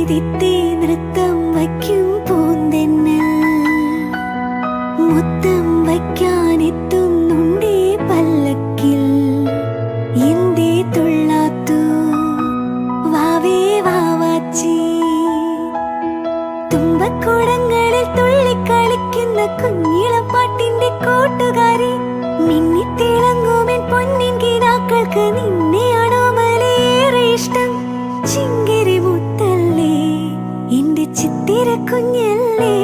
തിത്തി നൃത്തം വയ്ക്കും പൂന്തെന്നൽ മുത്തം വയ്ക്കാനെത്തുന്നുണ്ടേ പല്ലക്കിൽ എന്തേ തുള്ളാത്തു വാവേ വാവാച്ചി തുമ്പക്കുടങ്ങളിൽ തുള്ളിക്കളിക്കുന്ന കുഞ്ഞിളപ്പാട്ടിന്റെ കൂട്ടുകാരി മിന്നിത്തിളങ്ങുമെൻ പൊന്നിൻ കിനാക്കൾക്ക് നിന്നെയാണോ മലേറെ ഇഷ്ടം ചിങ്കിരി മുത്തല്ലേ എന്റെ ചിത്തിര കുഞ്ഞല്ലേ